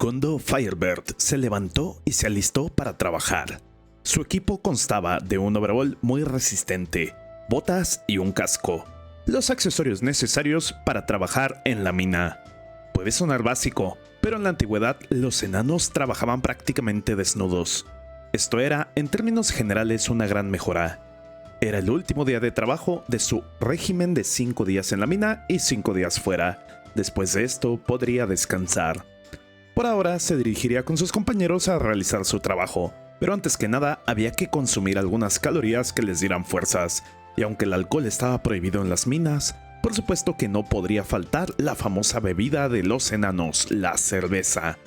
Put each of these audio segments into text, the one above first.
Gondo Firebird se levantó y se alistó para trabajar. Su equipo constaba de un overall muy resistente, botas y un casco, los accesorios necesarios para trabajar en la mina. Puede sonar básico, pero en la antigüedad los enanos trabajaban prácticamente desnudos. Esto era, en términos generales, una gran mejora. Era el último día de trabajo de su régimen de 5 días en la mina y 5 días fuera. Después de esto podría descansar. Por ahora se dirigiría con sus compañeros a realizar su trabajo, pero antes que nada había que consumir algunas calorías que les dieran fuerzas, y aunque el alcohol estaba prohibido en las minas, por supuesto que no podría faltar la famosa bebida de los enanos, la cerveza,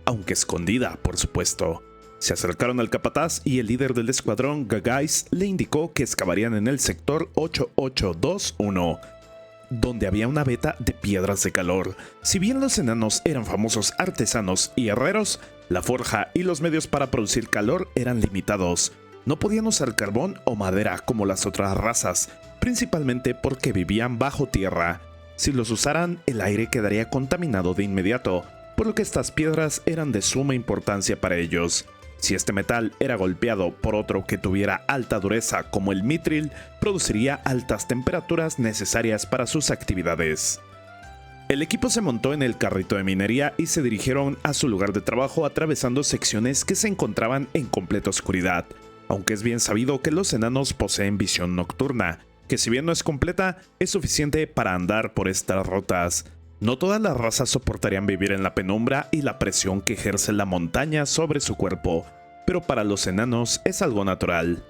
aunque escondida, por supuesto. Se acercaron al capataz y el líder del escuadrón, Gagais, le indicó que excavarían en el sector 8821, donde había una veta de piedras de calor. Si bien los enanos eran famosos artesanos y herreros, la forja y los medios para producir calor eran limitados. No podían usar carbón o madera como las otras razas, principalmente porque vivían bajo tierra. Si los usaran, el aire quedaría contaminado de inmediato, por lo que estas piedras eran de suma importancia para ellos. Si este metal era golpeado por otro que tuviera alta dureza como el mitril, produciría altas temperaturas necesarias para sus actividades. El equipo se montó en el carrito de minería y se dirigieron a su lugar de trabajo atravesando secciones que se encontraban en completa oscuridad, aunque es bien sabido que los enanos poseen visión nocturna, que si bien no es completa, es suficiente para andar por estas rutas. No todas las razas soportarían vivir en la penumbra y la presión que ejerce la montaña sobre su cuerpo, pero para los enanos es algo natural.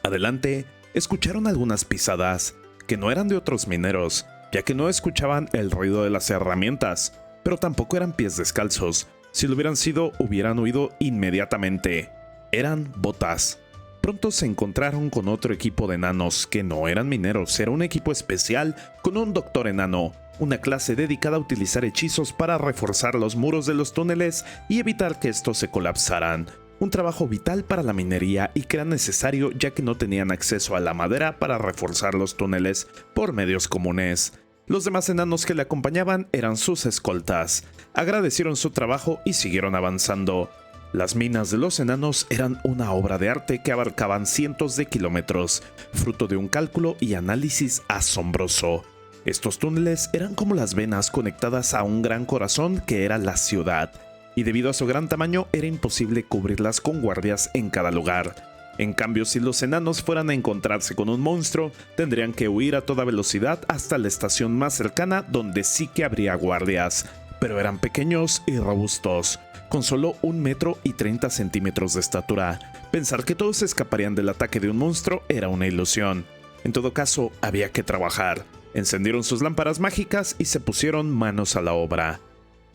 Adelante, escucharon algunas pisadas, que no eran de otros mineros, ya que no escuchaban el ruido de las herramientas, pero tampoco eran pies descalzos. Si lo hubieran sido, hubieran huido inmediatamente. Eran botas. Pronto se encontraron con otro equipo de enanos que no eran mineros, era un equipo especial con un doctor enano, una clase dedicada a utilizar hechizos para reforzar los muros de los túneles y evitar que estos se colapsaran. Un trabajo vital para la minería y que era necesario ya que no tenían acceso a la madera para reforzar los túneles por medios comunes. Los demás enanos que le acompañaban eran sus escoltas. Agradecieron su trabajo y siguieron avanzando. Las minas de los enanos eran una obra de arte que abarcaban cientos de kilómetros, fruto de un cálculo y análisis asombroso. Estos túneles eran como las venas conectadas a un gran corazón que era la ciudad, y debido a su gran tamaño era imposible cubrirlas con guardias en cada lugar. En cambio, si los enanos fueran a encontrarse con un monstruo, tendrían que huir a toda velocidad hasta la estación más cercana donde sí que habría guardias, pero eran pequeños y robustos, con solo 1,30 m de estatura. Pensar que todos escaparían del ataque de un monstruo era una ilusión. En todo caso, había que trabajar. Encendieron sus lámparas mágicas y se pusieron manos a la obra.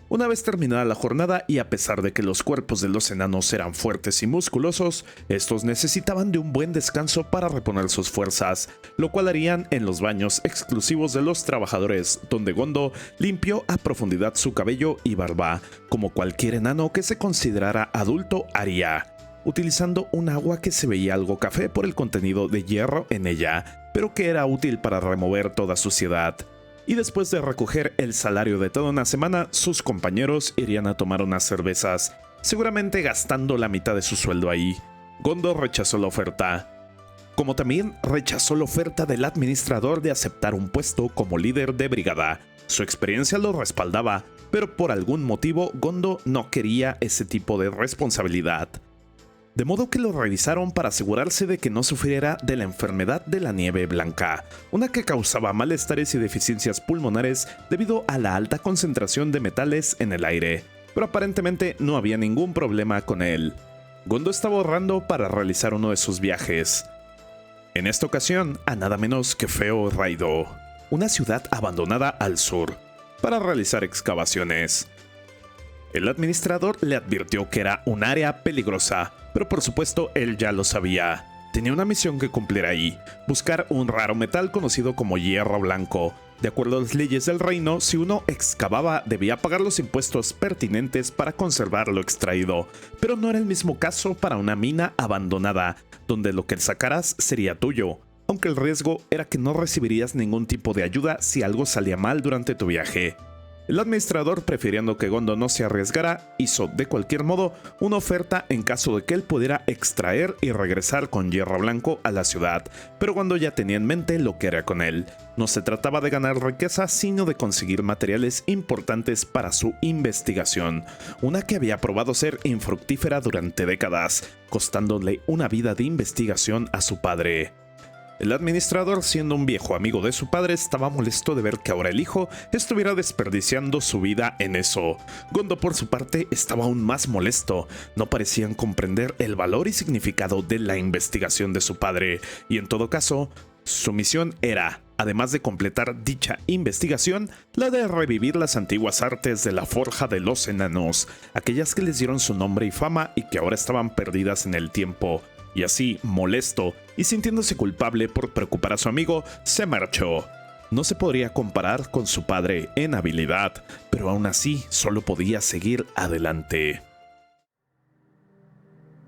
Una vez terminada la jornada y a pesar de que los cuerpos de los enanos eran fuertes y musculosos, estos necesitaban de un buen descanso para reponer sus fuerzas, lo cual harían en los baños exclusivos de los trabajadores, donde Gondo limpió a profundidad su cabello y barba, como cualquier enano que se considerara adulto haría, utilizando un agua que se veía algo café por el contenido de hierro en ella, pero que era útil para remover toda suciedad. Y después de recoger el salario de toda una semana, sus compañeros irían a tomar unas cervezas, seguramente gastando la mitad de su sueldo ahí. Gondo rechazó la oferta, como también rechazó la oferta del administrador de aceptar un puesto como líder de brigada. Su experiencia lo respaldaba, pero por algún motivo Gondo no quería ese tipo de responsabilidad. De modo que lo revisaron para asegurarse de que no sufriera de la enfermedad de la nieve blanca, una que causaba malestares y deficiencias pulmonares debido a la alta concentración de metales en el aire, pero aparentemente no había ningún problema con él. Gondo estaba ahorrando para realizar uno de sus viajes. En esta ocasión, a nada menos que Feo Raido, una ciudad abandonada al sur, para realizar excavaciones. El administrador le advirtió que era un área peligrosa, pero por supuesto él ya lo sabía. Tenía una misión que cumplir ahí, buscar un raro metal conocido como hierro blanco. De acuerdo a las leyes del reino, si uno excavaba debía pagar los impuestos pertinentes para conservar lo extraído, pero no era el mismo caso para una mina abandonada, donde lo que sacaras sería tuyo, aunque el riesgo era que no recibirías ningún tipo de ayuda si algo salía mal durante tu viaje. El administrador, prefiriendo que Gondo no se arriesgara, hizo de cualquier modo una oferta en caso de que él pudiera extraer y regresar con hierro blanco a la ciudad, pero Gondo ya tenía en mente lo que haría con él. No se trataba de ganar riqueza, sino de conseguir materiales importantes para su investigación, una que había probado ser infructífera durante décadas, costándole una vida de investigación a su padre. El administrador, siendo un viejo amigo de su padre, estaba molesto de ver que ahora el hijo estuviera desperdiciando su vida en eso. Gondo, por su parte, estaba aún más molesto. No parecían comprender el valor y significado de la investigación de su padre, y en todo caso, su misión era, además de completar dicha investigación, la de revivir las antiguas artes de la forja de los enanos, aquellas que les dieron su nombre y fama y que ahora estaban perdidas en el tiempo. Y así, molesto y sintiéndose culpable por preocupar a su amigo, se marchó. No se podría comparar con su padre en habilidad, pero aún así solo podía seguir adelante.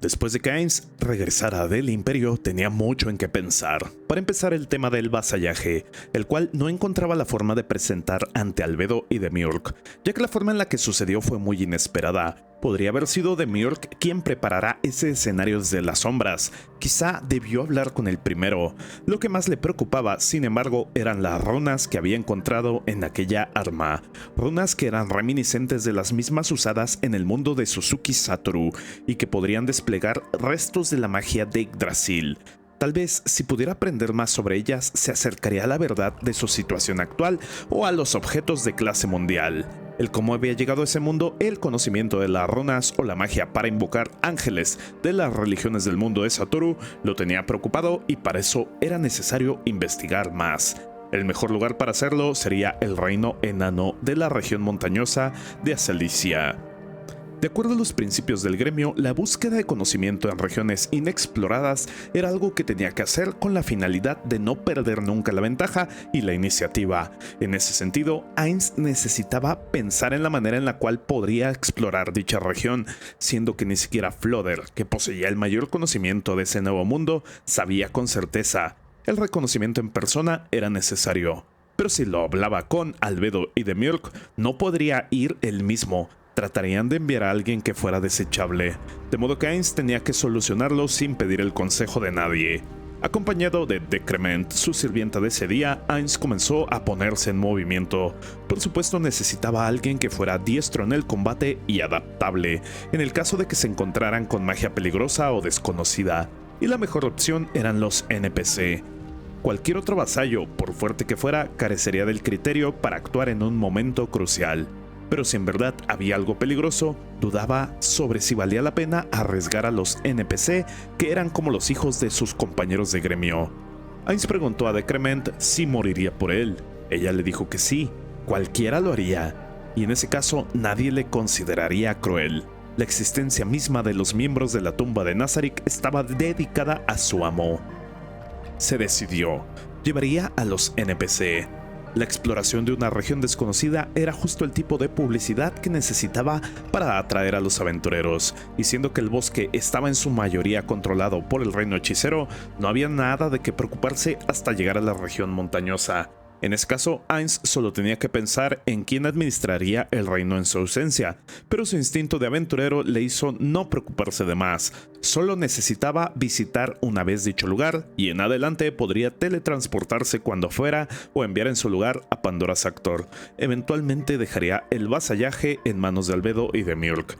Después de que Ainz regresara del Imperio, tenía mucho en qué pensar. Para empezar, el tema del vasallaje, el cual no encontraba la forma de presentar ante Albedo y Demiurge, ya que la forma en la que sucedió fue muy inesperada. Podría haber sido Demiurge quien preparara ese escenario desde las sombras. Quizá debió hablar con el primero. Lo que más le preocupaba, sin embargo, eran las runas que había encontrado en aquella arma. Runas que eran reminiscentes de las mismas usadas en el mundo de Suzuki Satoru y que podrían desplegar restos de la magia de Yggdrasil. Tal vez, si pudiera aprender más sobre ellas, se acercaría a la verdad de su situación actual o a los objetos de clase mundial. El cómo había llegado a ese mundo, el conocimiento de las runas o la magia para invocar ángeles de las religiones del mundo de Satoru lo tenía preocupado y para eso era necesario investigar más. El mejor lugar para hacerlo sería el reino enano de la región montañosa de Celicia. De acuerdo a los principios del gremio, la búsqueda de conocimiento en regiones inexploradas era algo que tenía que hacer con la finalidad de no perder nunca la ventaja y la iniciativa. En ese sentido, Ainz necesitaba pensar en la manera en la cual podría explorar dicha región, siendo que ni siquiera Flodder, que poseía el mayor conocimiento de ese nuevo mundo, sabía con certeza. El reconocimiento en persona era necesario. Pero si lo hablaba con Albedo y Demiurge, no podría ir él mismo. Tratarían de enviar a alguien que fuera desechable, de modo que Ainz tenía que solucionarlo sin pedir el consejo de nadie. Acompañado de Decrement, su sirvienta de ese día, Ainz comenzó a ponerse en movimiento. Por supuesto, necesitaba a alguien que fuera diestro en el combate y adaptable, en el caso de que se encontraran con magia peligrosa o desconocida, y la mejor opción eran los NPC. Cualquier otro vasallo, por fuerte que fuera, carecería del criterio para actuar en un momento crucial. Pero si en verdad había algo peligroso, dudaba sobre si valía la pena arriesgar a los NPC, que eran como los hijos de sus compañeros de gremio. Ainz preguntó a Decrement si moriría por él. Ella le dijo que sí, cualquiera lo haría, y en ese caso nadie le consideraría cruel. La existencia misma de los miembros de la tumba de Nazarick estaba dedicada a su amo. Se decidió, llevaría a los NPC. La exploración de una región desconocida era justo el tipo de publicidad que necesitaba para atraer a los aventureros, y siendo que el bosque estaba en su mayoría controlado por el reino hechicero, no había nada de qué preocuparse hasta llegar a la región montañosa. En ese caso, Ainz solo tenía que pensar en quién administraría el reino en su ausencia, pero su instinto de aventurero le hizo no preocuparse de más. Solo necesitaba visitar una vez dicho lugar, y en adelante podría teletransportarse cuando fuera o enviar en su lugar a Pandora Sactor. Eventualmente dejaría el vasallaje en manos de Albedo y Demiurge.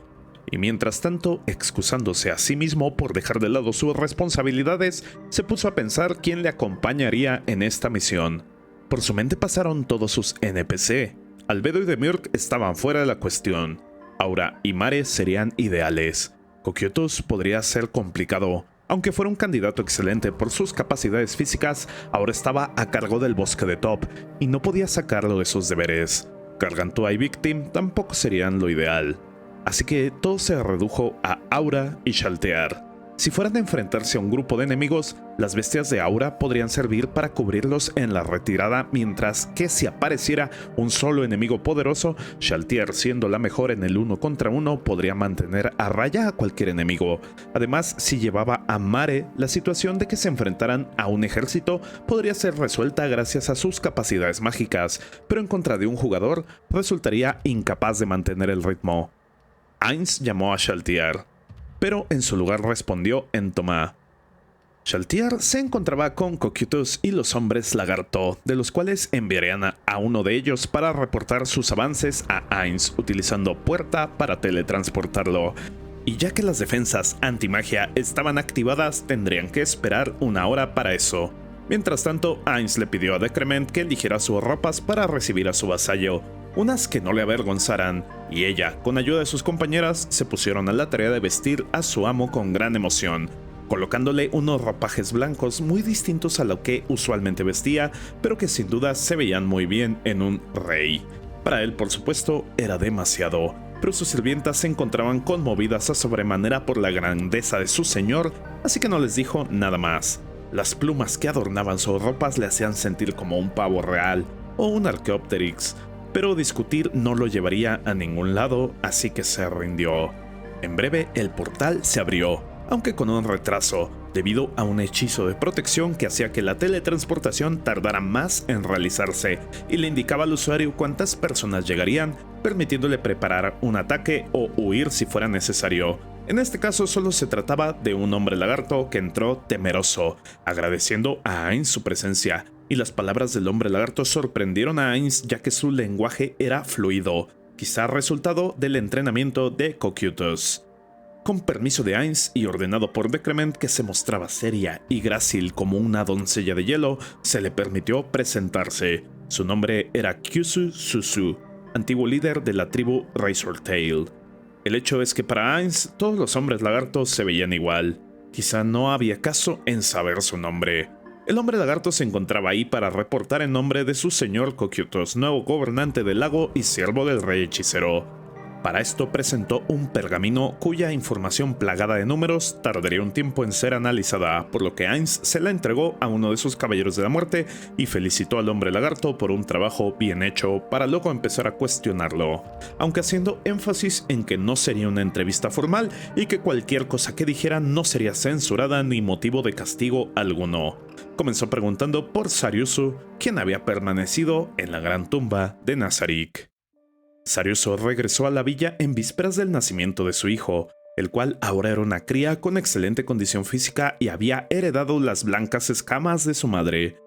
Y mientras tanto, excusándose a sí mismo por dejar de lado sus responsabilidades, se puso a pensar quién le acompañaría en esta misión. Por su mente pasaron todos sus NPC. Albedo y Demiurge estaban fuera de la cuestión. Aura y Mare serían ideales. Coquiotus podría ser complicado. Aunque fuera un candidato excelente por sus capacidades físicas, ahora estaba a cargo del bosque de Top y no podía sacarlo de sus deberes. Gargantua y Victim tampoco serían lo ideal. Así que todo se redujo a Aura y Shaltear. Si fueran a enfrentarse a un grupo de enemigos, las bestias de aura podrían servir para cubrirlos en la retirada, mientras que si apareciera un solo enemigo poderoso, Shaltir, siendo la mejor en el 1 contra 1, podría mantener a raya a cualquier enemigo. Además, si llevaba a Mare, la situación de que se enfrentaran a un ejército podría ser resuelta gracias a sus capacidades mágicas, pero en contra de un jugador resultaría incapaz de mantener el ritmo. Ainz llamó a Shaltir, pero en su lugar respondió Entoma. Shaltir se encontraba con Cocytus y los hombres lagarto, de los cuales enviarían a uno de ellos para reportar sus avances a Ainz, utilizando puerta para teletransportarlo. Y ya que las defensas antimagia estaban activadas, tendrían que esperar una hora para eso. Mientras tanto, Ainz le pidió a Decrement que eligiera sus ropas para recibir a su vasallo, unas que no le avergonzaran, y ella, con ayuda de sus compañeras, se pusieron a la tarea de vestir a su amo con gran emoción, colocándole unos ropajes blancos muy distintos a lo que usualmente vestía, pero que sin duda se veían muy bien en un rey. Para él, por supuesto, era demasiado, pero sus sirvientas se encontraban conmovidas a sobremanera por la grandeza de su señor, así que no les dijo nada más. Las plumas que adornaban sus ropas le hacían sentir como un pavo real o un Archaeopteryx, pero discutir no lo llevaría a ningún lado, así que se rindió. En breve el portal se abrió, aunque con un retraso, debido a un hechizo de protección que hacía que la teletransportación tardara más en realizarse y le indicaba al usuario cuántas personas llegarían, permitiéndole preparar un ataque o huir si fuera necesario. En este caso solo se trataba de un hombre lagarto que entró temeroso, agradeciendo a Ainz su presencia, y las palabras del hombre lagarto sorprendieron a Ainz ya que su lenguaje era fluido, quizá resultado del entrenamiento de Cocytus. Con permiso de Ainz y ordenado por Decrement, que se mostraba seria y grácil como una doncella de hielo, se le permitió presentarse. Su nombre era Kyusu Susu, antiguo líder de la tribu Razortail. El hecho es que para Ainz todos los hombres lagartos se veían igual. Quizá no había caso en saber su nombre. El hombre lagarto se encontraba ahí para reportar en nombre de su señor Cocytus, nuevo gobernante del lago y siervo del rey hechicero. Para esto presentó un pergamino cuya información plagada de números tardaría un tiempo en ser analizada, por lo que Ainz se la entregó a uno de sus caballeros de la muerte y felicitó al hombre lagarto por un trabajo bien hecho para luego empezar a cuestionarlo, aunque haciendo énfasis en que no sería una entrevista formal y que cualquier cosa que dijera no sería censurada ni motivo de castigo alguno. Comenzó preguntando por Sariusu, quien había permanecido en la gran tumba de Nazarick. Sariusu regresó a la villa en vísperas del nacimiento de su hijo, el cual ahora era una cría con excelente condición física y había heredado las blancas escamas de su madre.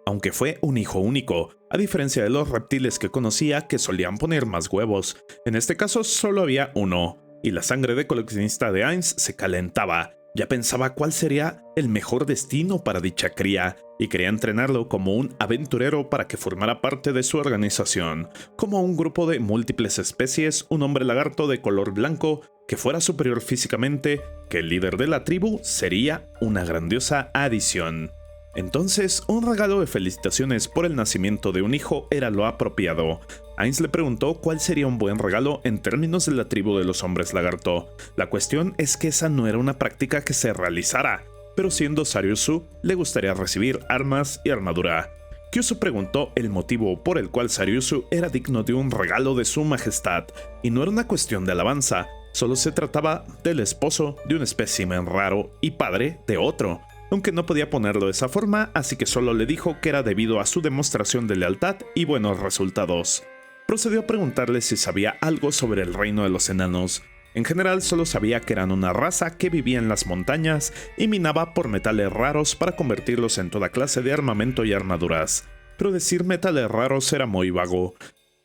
Aunque fue un hijo único, a diferencia de los reptiles que conocía que solían poner más huevos, en este caso solo había uno, y la sangre de coleccionista de Ainz se calentaba. Ya pensaba cuál sería el mejor destino para dicha cría, y quería entrenarlo como un aventurero para que formara parte de su organización, como un grupo de múltiples especies, un hombre lagarto de color blanco que fuera superior físicamente, que el líder de la tribu sería una grandiosa adición. Entonces, un regalo de felicitaciones por el nacimiento de un hijo era lo apropiado. Ainz le preguntó cuál sería un buen regalo en términos de la tribu de los hombres lagarto. La cuestión es que esa no era una práctica que se realizara, pero siendo Sariusu, le gustaría recibir armas y armadura. Kyusu preguntó el motivo por el cual Sariusu era digno de un regalo de su majestad, y no era una cuestión de alabanza, solo se trataba del esposo de un espécimen raro y padre de otro. Aunque no podía ponerlo de esa forma, así que solo le dijo que era debido a su demostración de lealtad y buenos resultados. Procedió a preguntarle si sabía algo sobre el reino de los enanos. En general solo sabía que eran una raza que vivía en las montañas y minaba por metales raros para convertirlos en toda clase de armamento y armaduras. Pero decir metales raros era muy vago.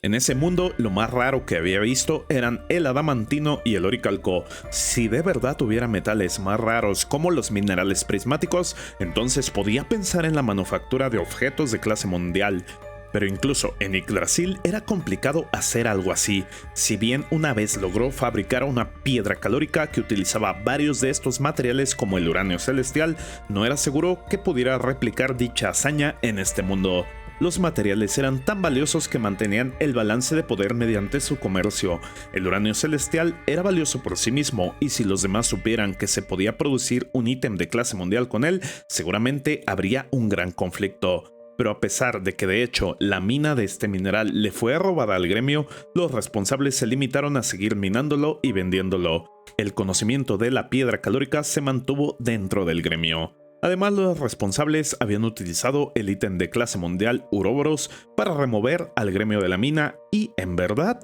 En ese mundo, lo más raro que había visto eran el adamantino y el oricalco. Si de verdad hubiera metales más raros como los minerales prismáticos, entonces podía pensar en la manufactura de objetos de clase mundial. Pero incluso en Yggdrasil era complicado hacer algo así, si bien una vez logró fabricar una piedra calórica que utilizaba varios de estos materiales como el uranio celestial, no era seguro que pudiera replicar dicha hazaña en este mundo. Los materiales eran tan valiosos que mantenían el balance de poder mediante su comercio. El uranio celestial era valioso por sí mismo, y si los demás supieran que se podía producir un ítem de clase mundial con él, seguramente habría un gran conflicto. Pero a pesar de que de hecho la mina de este mineral le fue robada al gremio, los responsables se limitaron a seguir minándolo y vendiéndolo. El conocimiento de la piedra calórica se mantuvo dentro del gremio. Además, los responsables habían utilizado el ítem de clase mundial Uroboros para remover al gremio de la mina y, en verdad,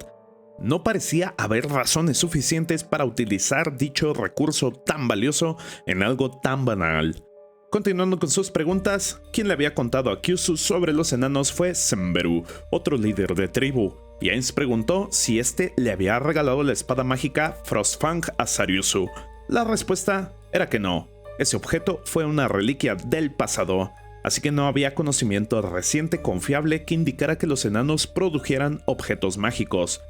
no parecía haber razones suficientes para utilizar dicho recurso tan valioso en algo tan banal. Continuando con sus preguntas, quien le había contado a Kyusu sobre los enanos fue Senberu, otro líder de tribu, y Ainz preguntó si este le había regalado la espada mágica Frostfang a Saryusu. La respuesta era que no. Ese objeto fue una reliquia del pasado, así que no había conocimiento reciente confiable que indicara que los enanos produjeran objetos mágicos.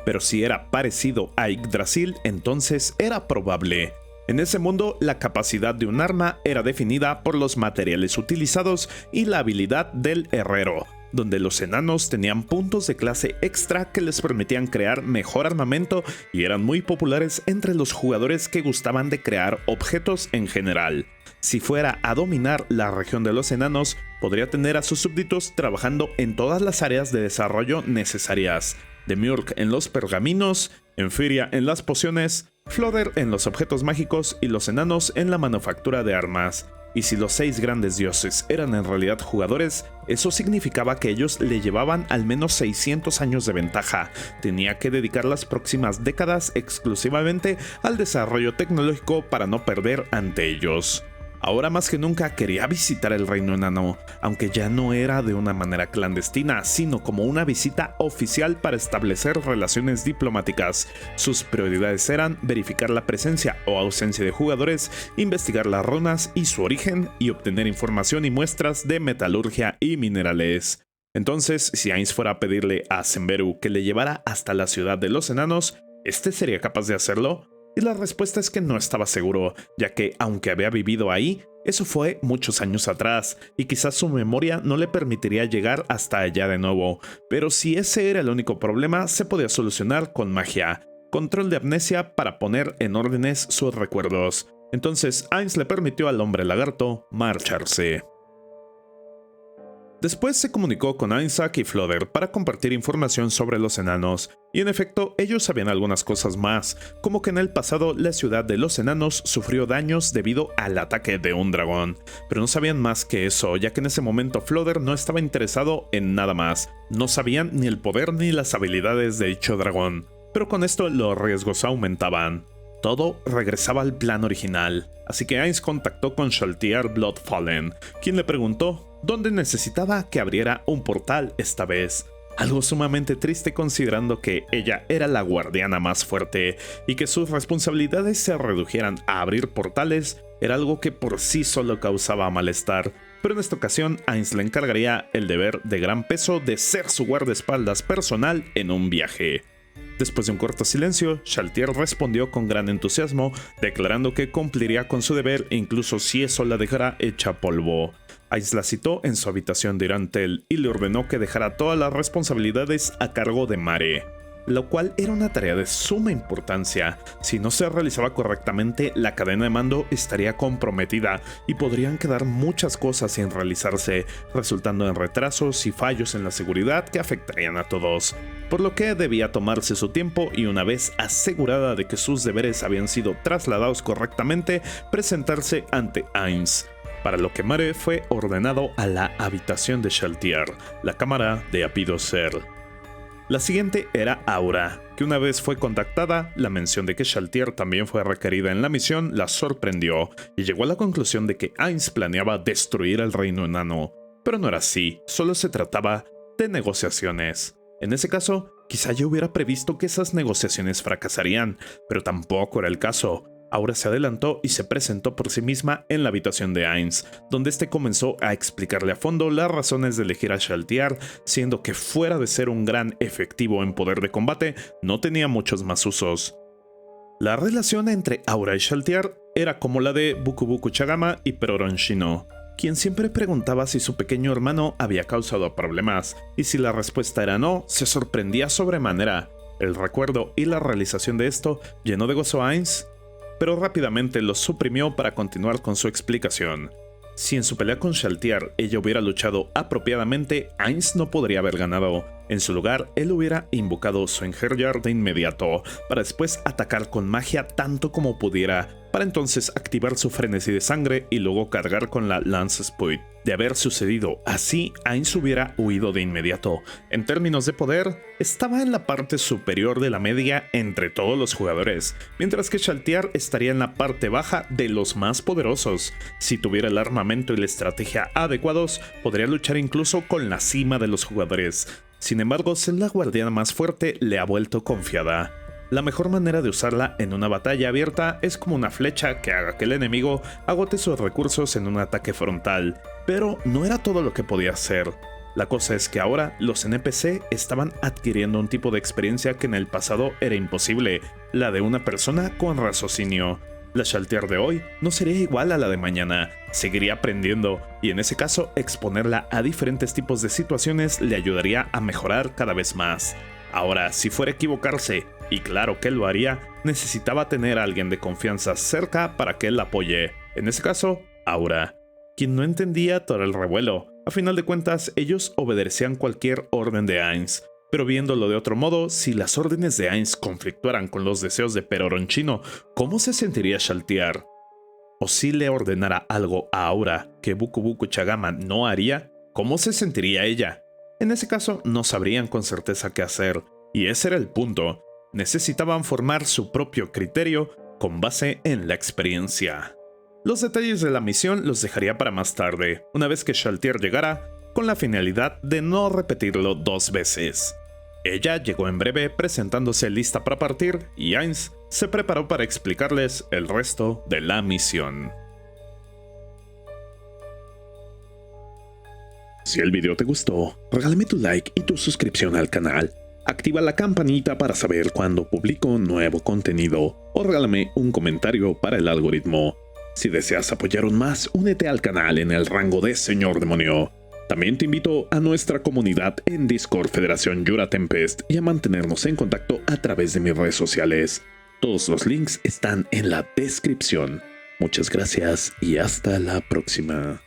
Pero si era parecido a Yggdrasil, entonces era probable. En ese mundo, la capacidad de un arma era definida por los materiales utilizados y la habilidad del herrero, donde los enanos tenían puntos de clase extra que les permitían crear mejor armamento y eran muy populares entre los jugadores que gustaban de crear objetos en general. Si fuera a dominar la región de los enanos, podría tener a sus súbditos trabajando en todas las áreas de desarrollo necesarias. Demiurg en los pergaminos, Enfiria en las pociones, Floder en los objetos mágicos y los enanos en la manufactura de armas. Y si los 6 grandes dioses eran en realidad jugadores, eso significaba que ellos le llevaban al menos 600 años de ventaja. Tenía que dedicar las próximas décadas exclusivamente al desarrollo tecnológico para no perder ante ellos. Ahora más que nunca quería visitar el reino enano, aunque ya no era de una manera clandestina, sino como una visita oficial para establecer relaciones diplomáticas. Sus prioridades eran verificar la presencia o ausencia de jugadores, investigar las runas y su origen, y obtener información y muestras de metalurgia y minerales. Entonces, si Ainz fuera a pedirle a Senberu que le llevara hasta la ciudad de los enanos, ¿este sería capaz de hacerlo? Y la respuesta es que no estaba seguro, ya que aunque había vivido ahí, eso fue muchos años atrás, y quizás su memoria no le permitiría llegar hasta allá de nuevo. Pero si ese era el único problema, se podía solucionar con magia, control de amnesia para poner en órdenes sus recuerdos. Entonces Ainz le permitió al hombre lagarto marcharse. Después se comunicó con Ainzak y Floder para compartir información sobre los enanos, y en efecto ellos sabían algunas cosas más, como que en el pasado la ciudad de los enanos sufrió daños debido al ataque de un dragón, pero no sabían más que eso, ya que en ese momento Floder no estaba interesado en nada más, no sabían ni el poder ni las habilidades de dicho dragón, pero con esto los riesgos aumentaban. Todo regresaba al plan original, así que Ainz contactó con Shaltir Bloodfallen, quien le preguntó dónde necesitaba que abriera un portal esta vez. Algo sumamente triste considerando que ella era la guardiana más fuerte y que sus responsabilidades se redujeran a abrir portales era algo que por sí solo causaba malestar. Pero en esta ocasión Ainz le encargaría el deber de gran peso de ser su guardaespaldas personal en un viaje. Después de un corto silencio, Shaltir respondió con gran entusiasmo, declarando que cumpliría con su deber incluso si eso la dejara hecha polvo. Ainz la citó en su habitación de Irantel y le ordenó que dejara todas las responsabilidades a cargo de Mare, lo cual era una tarea de suma importancia. Si no se realizaba correctamente, la cadena de mando estaría comprometida y podrían quedar muchas cosas sin realizarse, resultando en retrasos y fallos en la seguridad que afectarían a todos. Por lo que debía tomarse su tiempo y una vez asegurada de que sus deberes habían sido trasladados correctamente, presentarse ante Ainz. Para lo que Mare fue ordenado a la habitación de Shaltir, la cámara de Apidoser. La siguiente era Aura, que una vez fue contactada, la mención de que Shaltir también fue requerida en la misión la sorprendió y llegó a la conclusión de que Ainz planeaba destruir el reino enano. Pero no era así, solo se trataba de negociaciones. En ese caso, quizá yo hubiera previsto que esas negociaciones fracasarían, pero tampoco era el caso. Aura se adelantó y se presentó por sí misma en la habitación de Ainz, donde este comenzó a explicarle a fondo las razones de elegir a Shaltir, siendo que fuera de ser un gran efectivo en poder de combate, no tenía muchos más usos. La relación entre Aura y Shaltir era como la de Bukubuku Chagama y Peroron Shino, quien siempre preguntaba si su pequeño hermano había causado problemas, y si la respuesta era no, se sorprendía sobremanera. El recuerdo y la realización de esto llenó de gozo a Ainz, pero rápidamente lo suprimió para continuar con su explicación. Si en su pelea con Shaltiar ella hubiera luchado apropiadamente, Ainz no podría haber ganado. En su lugar, él hubiera invocado su Einherjar de inmediato, para después atacar con magia tanto como pudiera, para entonces activar su frenesí de sangre y luego cargar con la Lance Spui. De haber sucedido así, Ainz hubiera huido de inmediato. En términos de poder, estaba en la parte superior de la media entre todos los jugadores, mientras que Shaltiar estaría en la parte baja de los más poderosos. Si tuviera el armamento y la estrategia adecuados, podría luchar incluso con la cima de los jugadores. Sin embargo, ser la guardiana más fuerte le ha vuelto confiada. La mejor manera de usarla en una batalla abierta es como una flecha que haga que el enemigo agote sus recursos en un ataque frontal, pero no era todo lo que podía hacer. La cosa es que ahora los NPC estaban adquiriendo un tipo de experiencia que en el pasado era imposible, la de una persona con raciocinio. La Shaltiar de hoy no sería igual a la de mañana, seguiría aprendiendo, y en ese caso exponerla a diferentes tipos de situaciones le ayudaría a mejorar cada vez más. Ahora, si fuera a equivocarse, y claro que lo haría, necesitaba tener a alguien de confianza cerca para que él la apoye. En ese caso, Aura, quien no entendía todo el revuelo. A final de cuentas, ellos obedecían cualquier orden de Ainz. Pero viéndolo de otro modo, si las órdenes de Ainz conflictuaran con los deseos de Peroronchino, ¿cómo se sentiría Shaltiar? ¿O si le ordenara algo a Aura que Buku Buku Chagama no haría? ¿Cómo se sentiría ella? En ese caso, no sabrían con certeza qué hacer, y ese era el punto. Necesitaban formar su propio criterio con base en la experiencia. Los detalles de la misión los dejaría para más tarde, una vez que Shaltiar llegara, con la finalidad de no repetirlo dos veces. Ella llegó en breve presentándose lista para partir y Ainz se preparó para explicarles el resto de la misión. Si el video te gustó, regálame tu like y tu suscripción al canal. Activa la campanita para saber cuando publico nuevo contenido o regálame un comentario para el algoritmo. Si deseas apoyar aún más, únete al canal en el rango de Señor Demonio. También te invito a nuestra comunidad en Discord Federación Jura Tempest y a mantenernos en contacto a través de mis redes sociales. Todos los links están en la descripción. Muchas gracias y hasta la próxima.